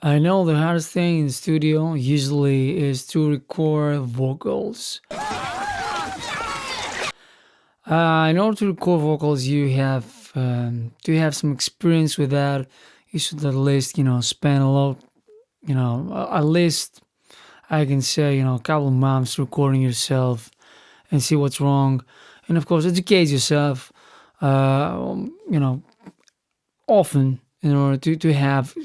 I know the hardest thing in the studio usually is to record vocals. In order to record vocals, you have to have some experience with that. You should at least, spend a lot, at least I can say, a couple of months recording yourself and see what's wrong, and of course, educate yourself. You know, often in order to have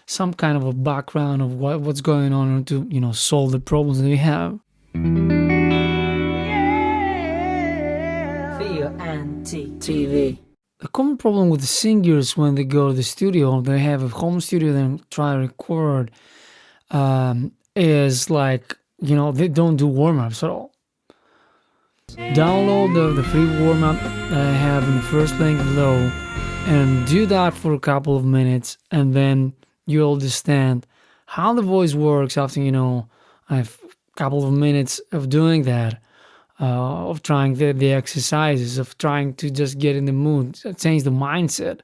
some kind of a background of what's going on and to solve the problems that we have. Theo and TV. The common problem with the singers when they go to the studio, they have a home studio, then try to record, is like they don't do warm-ups at all. Download the free warm-up that I have in the first link below and do that for a couple of minutes, and then you'll understand how the voice works after a couple of minutes of doing that, of trying the exercises, of trying to just get in the mood, change the mindset,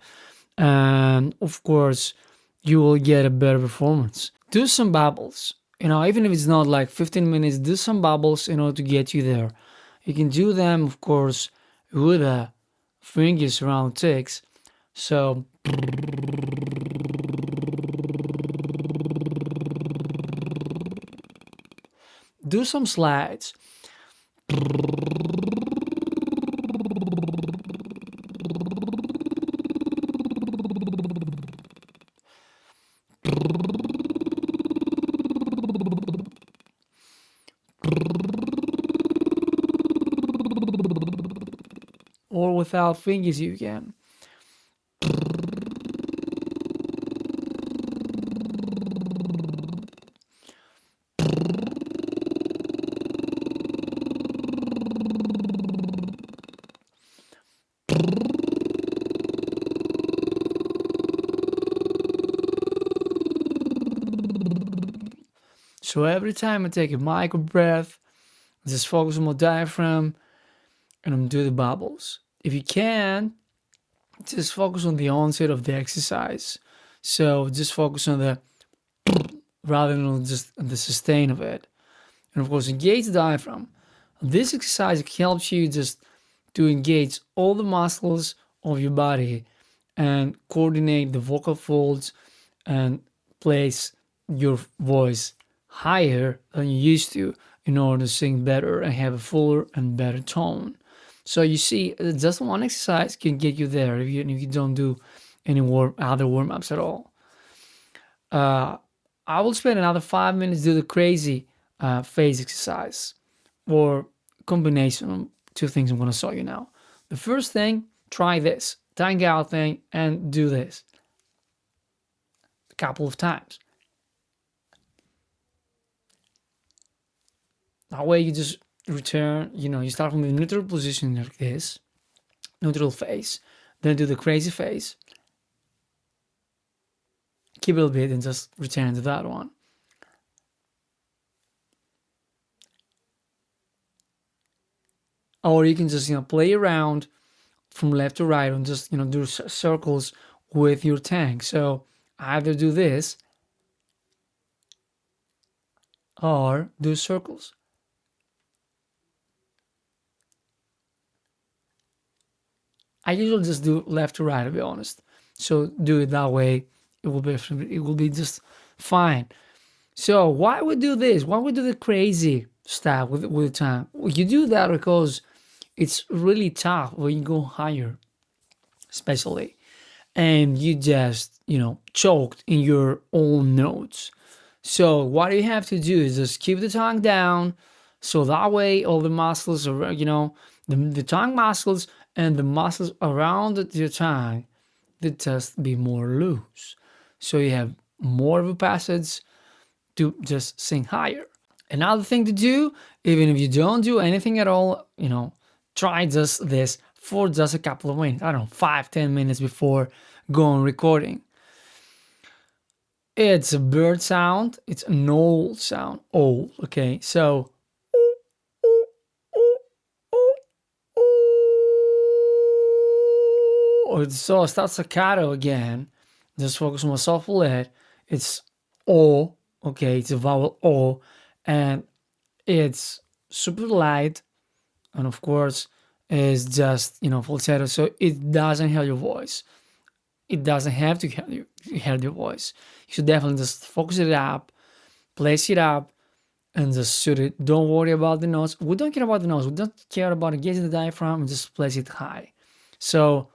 and of course you will get a better performance. Do some bubbles, even if it's not like 15 minutes, do some bubbles in order to get you there. You can do them, of course, with fingers around ticks. So do some slides. Or without fingers you can. So every time I take a micro breath, just focus on my diaphragm and I'm doing the bubbles. If you can, just focus on the onset of the exercise. So just focus on the rather than on just the sustain of it. And of course, engage the diaphragm. This exercise helps you just to engage all the muscles of your body and coordinate the vocal folds and place your voice higher than you used to in order to sing better and have a fuller and better tone. So you see, just one exercise can get you there if you don't do any other warm-ups at all. I will spend another 5 minutes do the crazy face exercise, or combination of two things I'm going to show you now. The first thing, try this tongue out thing and do this a couple of times. That way you just return, you start from the neutral position like this, neutral face, then do the crazy face, keep it a bit and just return to that one. Or you can just, play around from left to right and just, do circles with your tongue. So either do this or do circles. I usually just do left to right, to be honest. So do it that way. It will be just fine. So why we do this? Why we do the crazy stuff with the tongue? Well, you do that because it's really tough when you go higher, especially, and you just choked in your own notes. So what you have to do is just keep the tongue down, so that way all the muscles are the tongue muscles and the muscles around your tongue, they just be more loose, so you have more of a passage to just sing higher. Another thing to do, even if you don't do anything at all, try just this for just a couple of minutes. I don't know, 5-10 minutes before going recording. It's a bird sound. It's an owl sound. Owl. Okay, so so it starts staccato again. Just focus on my soft lid. It's O. Okay, it's a vowel O, and it's super light, and of course, is just falsetto, so it doesn't hurt your voice. It doesn't have to hurt your voice. You should definitely just focus it up, place it up, and just shoot it. Don't worry about the notes. We don't care about the notes. We don't care about engaging the diaphragm. And just place it high. So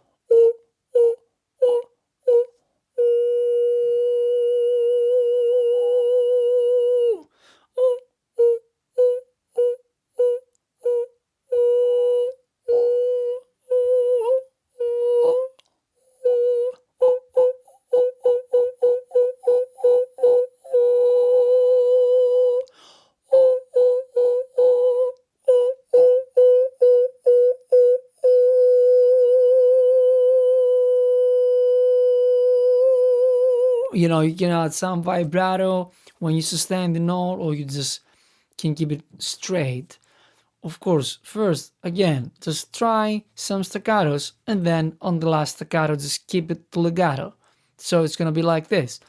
you can add some vibrato when you sustain the note, or you just can keep it straight. Of course, first, again, just try some staccatos, and then on the last staccato, just keep it legato. So it's gonna be like this.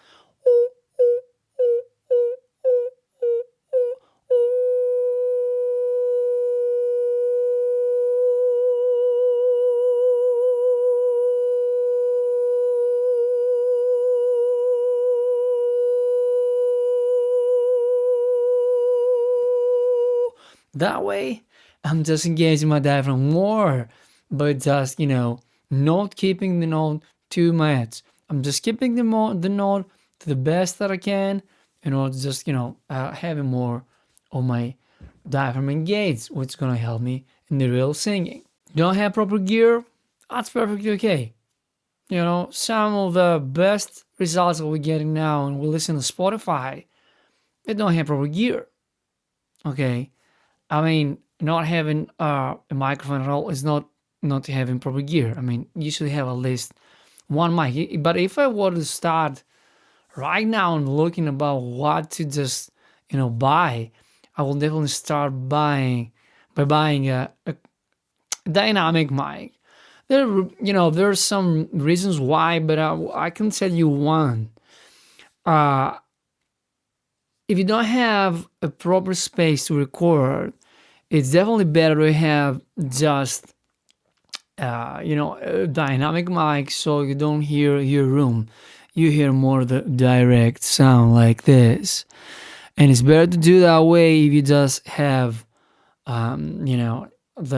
That way, I'm just engaging my diaphragm more, but just, not keeping the note too much. I'm just keeping the note to the best that I can in order to just, having more of my diaphragm engaged, which is going to help me in the real singing. Don't have proper gear? That's perfectly okay. Some of the best results that we're getting now, and we listen to Spotify, they don't have proper gear. Okay. I mean, not having a microphone at all is not having proper gear. I mean, you should have at least one mic. But if I were to start right now and looking about what to just buy, I will definitely start buying a dynamic mic. There's some reasons why, but I can tell you one. Uh, if you don't have a proper space to record, it's definitely better to have just a dynamic mic, so you don't hear your room. You hear more the direct sound like this, and it's better to do that way if you just have the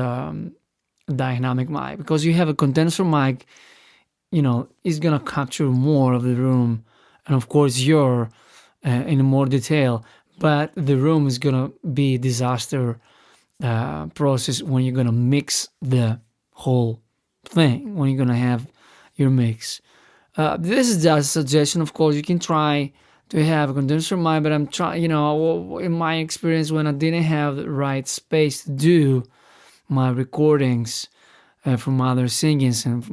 dynamic mic, because you have a condenser mic. It's gonna capture more of the room, and of course you're in more detail, but the room is gonna be disaster process when you're gonna mix the whole thing, when you're gonna have your mix. This is just a suggestion. Of course, you can try to have a condenser mic, but I'm trying. In my experience, when I didn't have the right space to do my recordings from other singings, and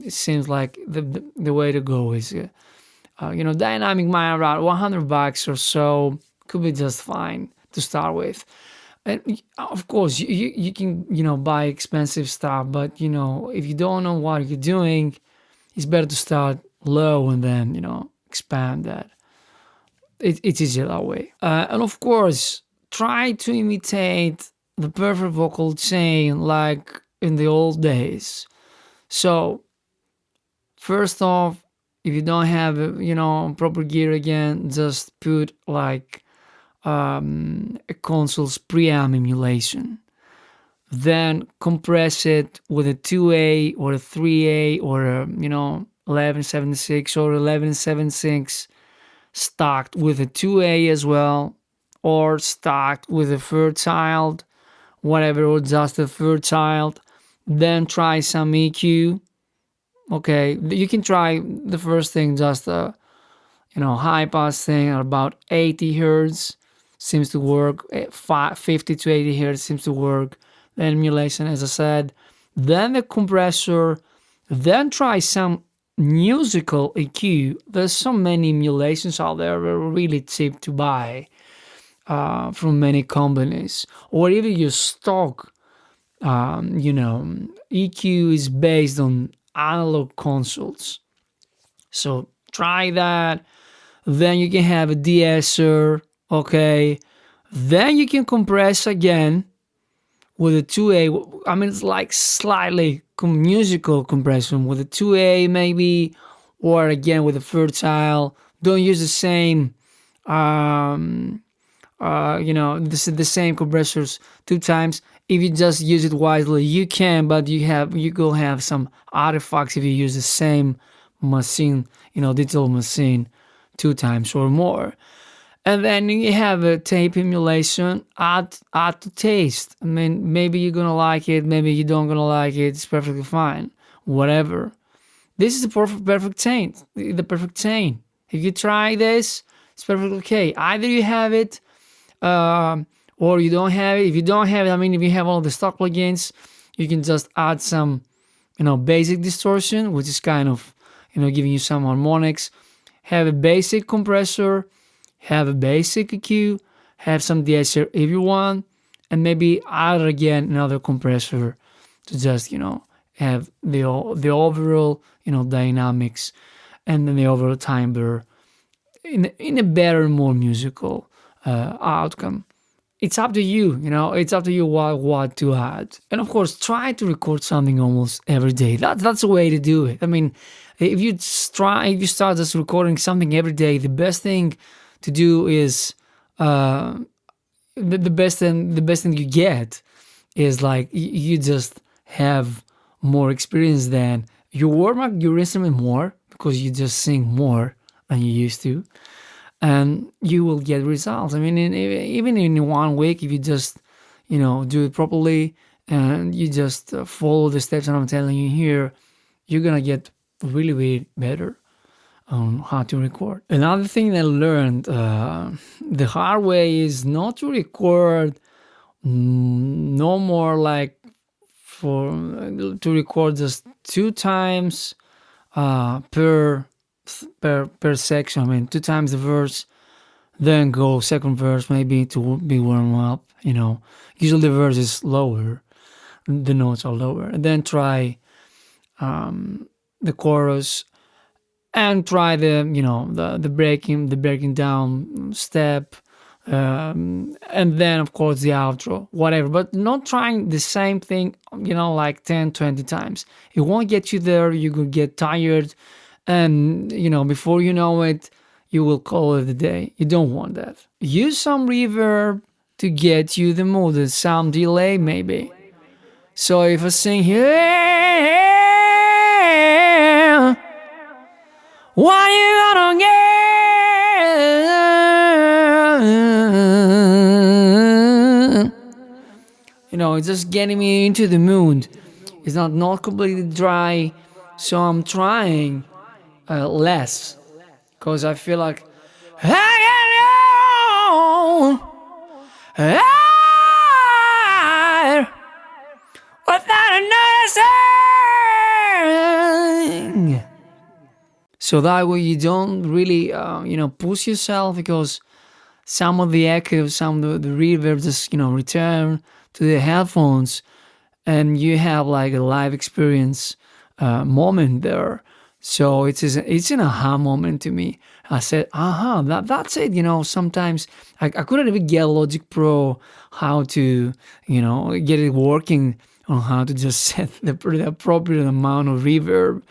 it seems like the way to go is, dynamic mic around $100 or so could be just fine to start with. And of course, you can buy expensive stuff, but if you don't know what you're doing, it's better to start low and then expand that. It's easier that way. And of course, try to imitate the perfect vocal chain like in the old days. So first off, if you don't have proper gear, again, just put like a console's preamp emulation. Then compress it with a 2A or a 3A or a 1176 or 1176, stacked with a 2A as well, or stacked with a third child, whatever, or just a third child. Then try some EQ. Okay, you can try the first thing, just a high pass thing at about 80 hertz seems to work. 50 to 80 hertz seems to work. The emulation, as I said. Then the compressor. Then try some musical EQ. There's so many emulations out there that are really cheap to buy from many companies. Or even your stock, EQ is based on analog consoles. So try that. Then you can have a de-esser, okay. Then you can compress again with a 2A. I mean, it's like slightly musical compression with a 2A maybe, or again with a fertile. Don't use the same, um, the same compressors two times. If you just use it wisely, you can, but you will have some artifacts if you use the same machine, digital machine two times or more. And then you have a tape emulation. Add to taste. I mean, maybe you're gonna like it, maybe you don't gonna like it. It's perfectly fine. Whatever. This is the perfect chain. The perfect chain. If you try this, it's perfectly okay. Either you have it, or you don't have it. If you don't have it, I mean, if you have all the stock plugins, you can just add some, basic distortion, which is kind of, giving you some harmonics. Have a basic compressor, have a basic EQ, have some de-esser if you want, and maybe add again another compressor to just have the overall dynamics, and then the overall timbre in a better, more musical outcome. It's up to you, it's up to you what to add. And of course, try to record something almost every day. That's a way to do it. I mean, if you start just recording something every day, the best thing to do is uh, the best thing you get is like you just have more experience, than you warm up your instrument more because you just sing more than you used to, and you will get results. I mean, even in 1 week, if you just do it properly and you just follow the steps that I'm telling you here, you're gonna get really, really better on how to record. Another thing that I learned the hard way is not to record no more like for to record just two times per section. I mean, two times the verse, then go second verse maybe to be warm up. Usually the verse is lower, the notes are lower, and then try the chorus, and try the breaking down step, and then of course the outro, whatever, but not trying the same thing like 10, 20 times. It won't get you there. You could get tired, and before you know it, you will call it a day. You don't want that. Use some reverb to get you the mood, some delay maybe. So if I sing here, what you gonna get? It's just getting me into the mood. It's not completely dry, so I'm trying less, because I feel like I without noticing. So that way you don't really push yourself, because some of the echo, some of the reverb just return to the headphones, and you have like a live experience moment there. So it's an aha moment to me. I said, aha, that's it. Sometimes I couldn't even get Logic Pro how to get it working on how to just set the appropriate amount of reverb.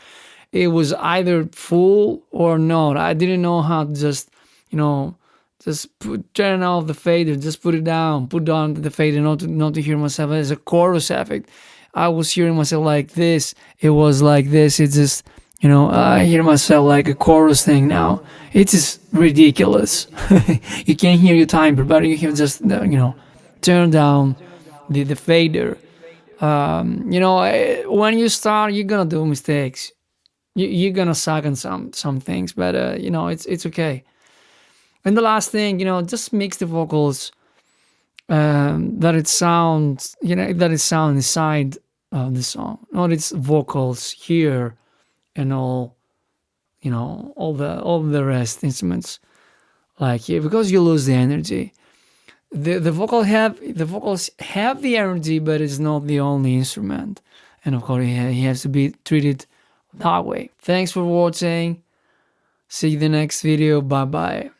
It was either full or not. I didn't know how to turn off the fader, just put it down, put down the fader, not to hear myself as a chorus effect. I was hearing myself like this. It was like this. It's just, I hear myself like a chorus thing now. It's just ridiculous. You can't hear your timer, but you can just, turn down the fader. When you start, you're gonna do mistakes. You're gonna suck on some things, but it's okay. And the last thing, just mix the vocals, that it sounds inside the song, not its vocals here, and all the rest instruments, like here, because you lose the energy. The vocals have the energy, but it's not the only instrument, and of course he has to be treated that way. Thanks for watching. See you in the next video. Bye bye.